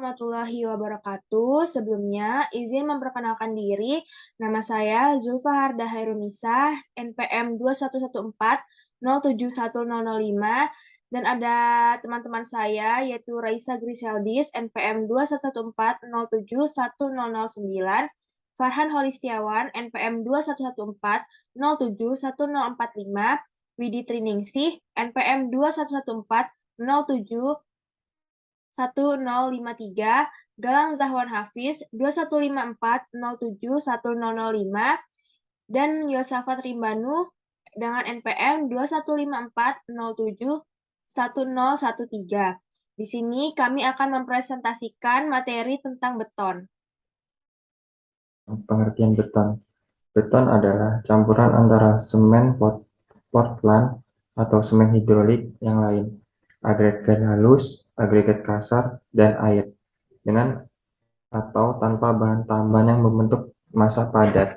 Warahmatullahi wabarakatuh. Sebelumnya, izin memperkenalkan diri. Nama saya Zulfa Harda Hairunisa, NPM 211407105, dan ada teman-teman saya yaitu Raisa Griseldis, NPM 211407109, Farhan Holistiawan, NPM 211407145, Widi Triningsih, NPM 2114071 1053, Galang Zahwan Hafiz 2154071005, dan Yosafat Rimbanu dengan NPM 2154071013. Di sini kami akan mempresentasikan materi tentang beton. Pengertian beton. Beton adalah campuran antara semen Portland atau semen hidrolik yang lain, agregat halus, agregat kasar, dan air, dengan atau tanpa bahan tambahan yang membentuk massa padat.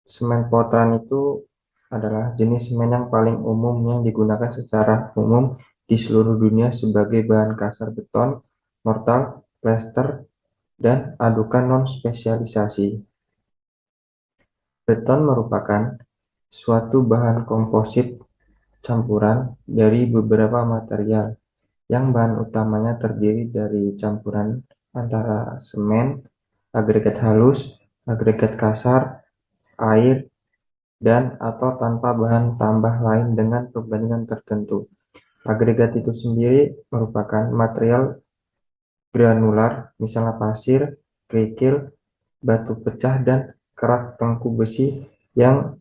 Semen Portland itu adalah jenis semen yang paling umum yang digunakan secara umum di seluruh dunia sebagai bahan kasar beton, mortar, plaster, dan adukan non-spesialisasi. Beton merupakan suatu bahan komposit campuran dari beberapa material yang bahan utamanya terdiri dari campuran antara semen, agregat halus, agregat kasar, air, dan atau tanpa bahan tambah lain dengan perbandingan tertentu. Agregat itu sendiri merupakan material granular, misalnya pasir, kerikil, batu pecah, dan kerak tengku besi yang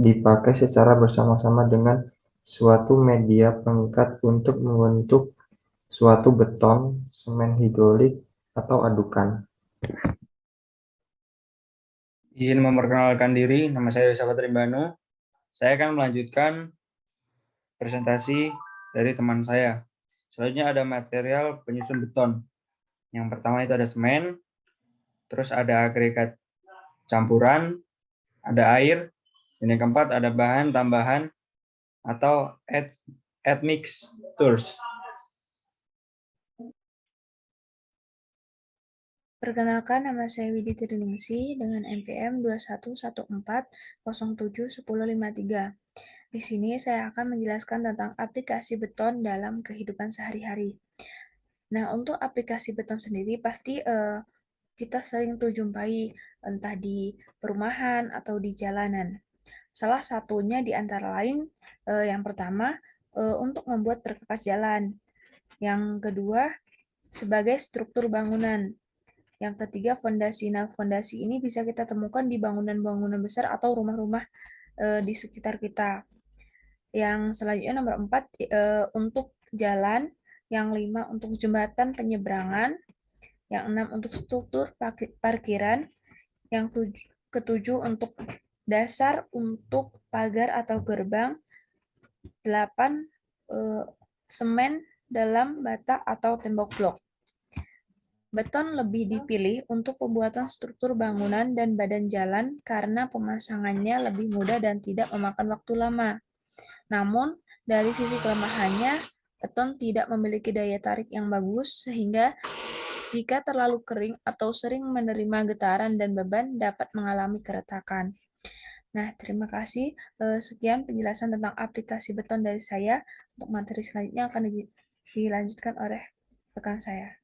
dipakai secara bersama-sama dengan suatu media pengikat untuk membentuk suatu beton, semen hidrolik, atau adukan. Izin memperkenalkan diri, nama saya Yosafat Rimbanu. Saya akan melanjutkan presentasi dari teman saya. Selanjutnya ada material penyusun beton. Yang pertama itu ada semen, terus ada agregat campuran, ada air, dan yang keempat ada bahan tambahan atau admixtures. Perkenalkan, nama saya Widi Triningsih dengan NPM 2114071053. Di sini saya akan menjelaskan tentang aplikasi beton dalam kehidupan sehari-hari. Nah, untuk aplikasi beton sendiri pasti kita sering tuh jumpai entah di perumahan atau di jalanan. Salah satunya di antara lain yang pertama untuk membuat perkakas jalan. Yang kedua sebagai struktur bangunan. Yang ketiga, fondasi. Nah, fondasi ini bisa kita temukan di bangunan-bangunan besar atau rumah-rumah di sekitar kita. Yang selanjutnya nomor 4 untuk jalan, yang 5 untuk jembatan penyeberangan, yang 6 untuk struktur parkiran, yang ketujuh untuk dasar untuk pagar atau gerbang, 8 semen dalam bata atau tembok blok. Beton lebih dipilih untuk pembuatan struktur bangunan dan badan jalan karena pemasangannya lebih mudah dan tidak memakan waktu lama. Namun, dari sisi kelemahannya, beton tidak memiliki daya tarik yang bagus sehingga jika terlalu kering atau sering menerima getaran dan beban dapat mengalami keretakan. Nah, terima kasih. Sekian penjelasan tentang aplikasi beton dari saya. Untuk materi selanjutnya akan dilanjutkan oleh rekan saya.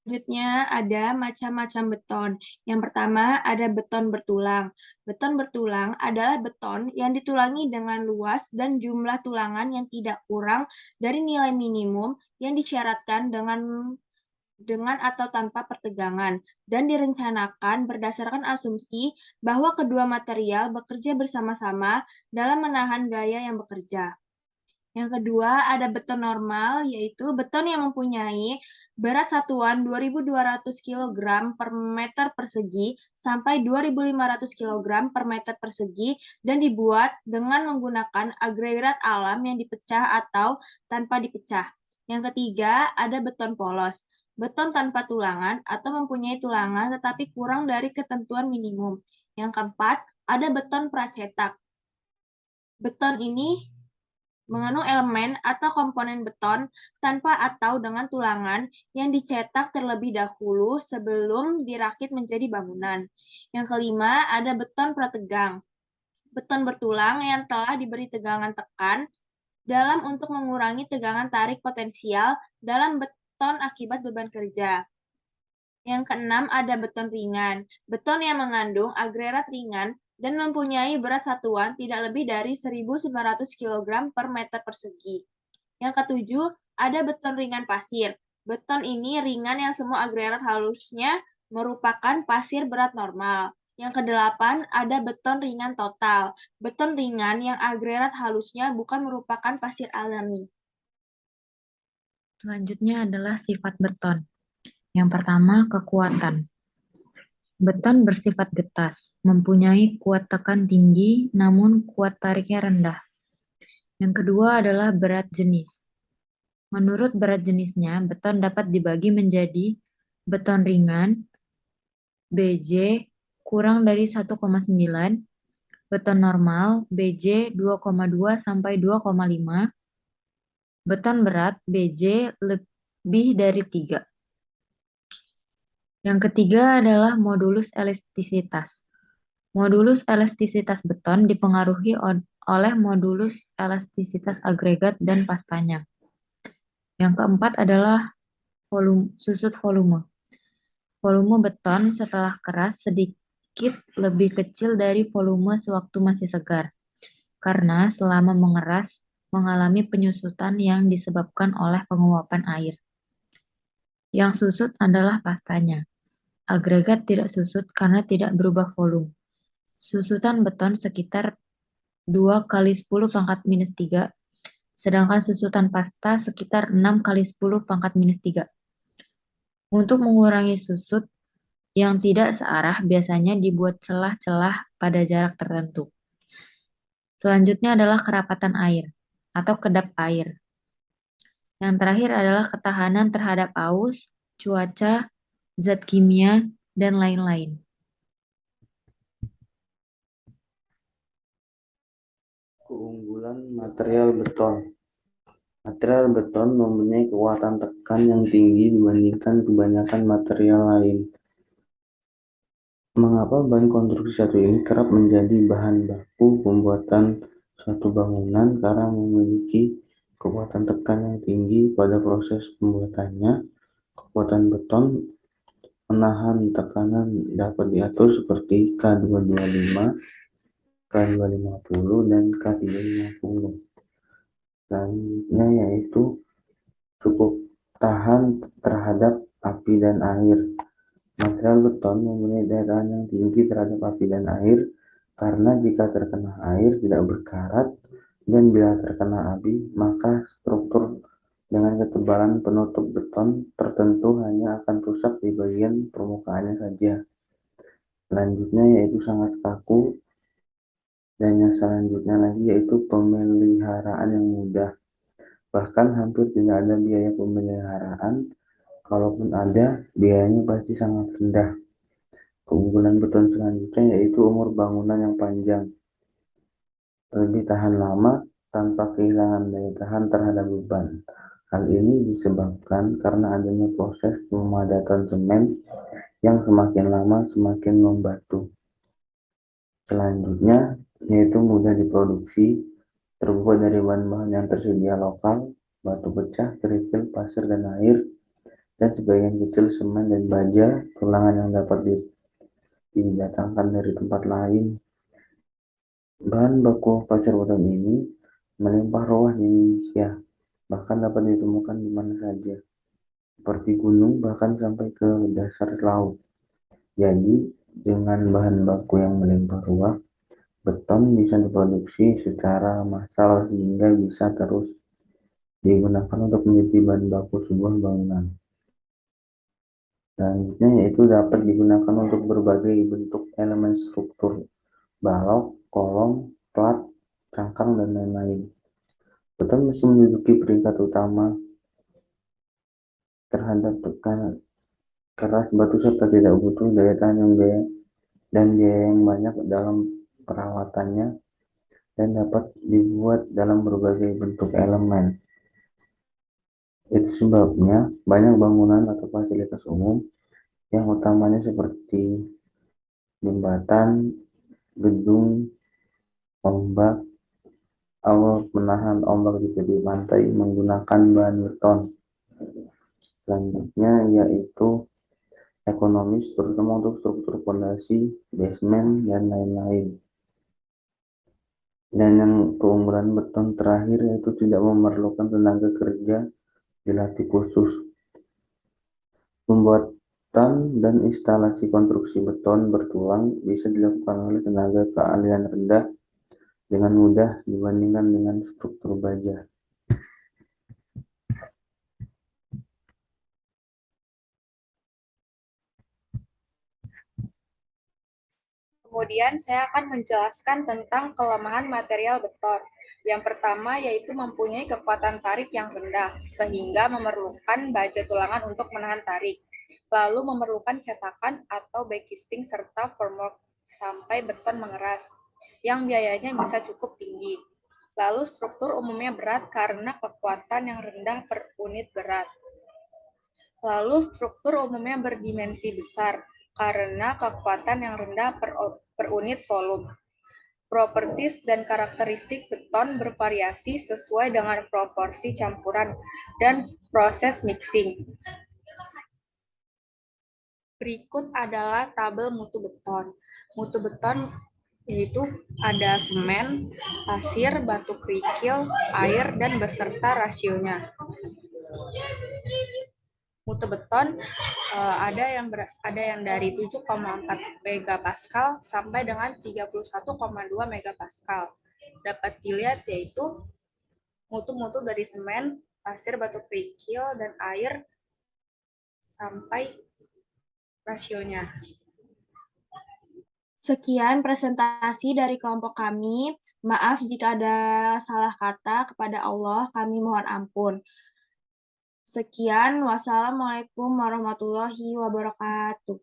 Selanjutnya ada macam-macam beton. Yang pertama ada beton bertulang. Beton bertulang adalah beton yang ditulangi dengan luas dan jumlah tulangan yang tidak kurang dari nilai minimum yang disyaratkan dengan atau tanpa pertegangan dan direncanakan berdasarkan asumsi bahwa kedua material bekerja bersama-sama dalam menahan gaya yang bekerja. Yang kedua, ada beton normal, yaitu beton yang mempunyai berat satuan 2.200 kg per meter persegi sampai 2.500 kg per meter persegi dan dibuat dengan menggunakan agregat alam yang dipecah atau tanpa dipecah. Yang ketiga, ada beton polos. Beton tanpa tulangan atau mempunyai tulangan tetapi kurang dari ketentuan minimum. Yang keempat, ada beton pracetak. Beton ini mengandung elemen atau komponen beton tanpa atau dengan tulangan yang dicetak terlebih dahulu sebelum dirakit menjadi bangunan. Yang kelima, ada beton prategang. Beton bertulang yang telah diberi tegangan tekan dalam untuk mengurangi tegangan tarik potensial dalam beton akibat beban kerja. Yang keenam, ada beton ringan. Beton yang mengandung agregat ringan dan mempunyai berat satuan tidak lebih dari 1.900 kg per meter persegi. Yang ketujuh, ada beton ringan pasir. Beton ini ringan yang semua agregat halusnya merupakan pasir berat normal. Yang kedelapan, ada beton ringan total. Beton ringan yang agregat halusnya bukan merupakan pasir alami. Selanjutnya adalah sifat beton. Yang pertama, kekuatan. Beton bersifat getas, mempunyai kuat tekan tinggi namun kuat tariknya rendah. Yang kedua adalah berat jenis. Menurut berat jenisnya, beton dapat dibagi menjadi beton ringan, BJ kurang dari 1,9, beton normal, BJ 2,2 sampai 2,5, beton berat, BJ lebih dari 3. Yang ketiga adalah modulus elastisitas. Modulus elastisitas beton dipengaruhi oleh modulus elastisitas agregat dan pastanya. Yang keempat adalah susut volume. Volume beton setelah keras sedikit lebih kecil dari volume sewaktu masih segar, karena selama mengeras mengalami penyusutan yang disebabkan oleh penguapan air. Yang susut adalah pastanya. Agregat tidak susut karena tidak berubah volume. Susutan beton sekitar 2 kali 10 pangkat minus 3, sedangkan susutan pasta sekitar 6 kali 10 pangkat minus 3. Untuk mengurangi susut yang tidak searah biasanya dibuat celah-celah pada jarak tertentu. Selanjutnya adalah kerapatan air atau kedap air. Yang terakhir adalah ketahanan terhadap aus, cuaca, zat kimia, dan lain-lain. Keunggulan material beton. Material beton mempunyai kekuatan tekan yang tinggi dibandingkan kebanyakan material lain. Mengapa bahan konstruksi satu ini kerap menjadi bahan baku pembuatan suatu bangunan? Karena memiliki kekuatan tekan yang tinggi pada proses pembuatannya. Kekuatan beton menahan tekanan dapat diatur seperti K225, K250, dan K350. Selanjutnya yaitu cukup tahan terhadap api dan air. Material beton mempunyai daya tahan yang tinggi terhadap api dan air karena jika terkena air tidak berkarat, dan bila terkena api maka struktur dengan ketebalan penutup beton tertentu hanya akan rusak di bagian permukaannya saja. Selanjutnya yaitu sangat kaku, dan yang selanjutnya lagi yaitu pemeliharaan yang mudah. Bahkan hampir tidak ada biaya pemeliharaan, kalaupun ada, biayanya pasti sangat rendah. Keunggulan beton selanjutnya yaitu umur bangunan yang panjang. Lebih tahan lama tanpa kehilangan daya tahan terhadap beban. Hal ini disebabkan karena adanya proses pemadatan semen yang semakin lama semakin membatu. Selanjutnya yaitu mudah diproduksi, terbuat dari bahan-bahan yang tersedia lokal, batu pecah, kerikil, pasir, dan air, dan sebagian kecil semen dan baja, tulangan yang dapat didatangkan dari tempat lain. Bahan baku pasir beton ini melimpah ruah di Indonesia, bahkan dapat ditemukan di mana saja, seperti gunung bahkan sampai ke dasar laut. Jadi, dengan bahan baku yang melimpah ruah, beton bisa diproduksi secara massal sehingga bisa terus digunakan untuk menjadi bahan baku sebuah bangunan. Selanjutnya yaitu dapat digunakan untuk berbagai bentuk elemen struktur, balok, kolom, plat, cangkang, dan lain-lain. Beton masih menduduki peringkat utama terhadap tekanan keras batu serta tidak butuh daya tahan yang biaya yang banyak dalam perawatannya, dan dapat dibuat dalam berbagai bentuk elemen. Itu sebabnya banyak bangunan atau fasilitas umum yang utamanya seperti jembatan, gedung, ombak, awal menahan ombak di tepi pantai menggunakan bahan beton. Selanjutnya yaitu ekonomis, terutama untuk struktur fondasi, basement, dan lain-lain. Dan yang keunggulan beton terakhir yaitu tidak memerlukan tenaga kerja dilatih khusus. Pembuatan dan instalasi konstruksi beton bertulang bisa dilakukan oleh tenaga keahlian rendah dengan mudah dibandingkan dengan struktur baja. Kemudian saya akan menjelaskan tentang kelemahan material beton. Yang pertama yaitu mempunyai kekuatan tarik yang rendah, sehingga memerlukan baja tulangan untuk menahan tarik. Lalu memerlukan cetakan atau backcasting serta formwork sampai beton mengeras, yang biayanya bisa cukup tinggi. Lalu struktur umumnya berat karena kekuatan yang rendah per unit berat. Lalu struktur umumnya berdimensi besar karena kekuatan yang rendah per unit volume. Properties dan karakteristik beton bervariasi sesuai dengan proporsi campuran dan proses mixing. Berikut adalah tabel mutu beton. Mutu beton yaitu ada semen, pasir, batu kerikil, air, dan beserta rasionya. Mutu beton ada yang dari 7,4 megapascal sampai dengan 31,2 megapascal. Dapat dilihat yaitu mutu-mutu dari semen, pasir, batu kerikil, dan air sampai rasionya. Sekian presentasi dari kelompok kami. Maaf jika ada salah kata, kepada Allah kami mohon ampun. Sekian, wassalamualaikum warahmatullahi wabarakatuh.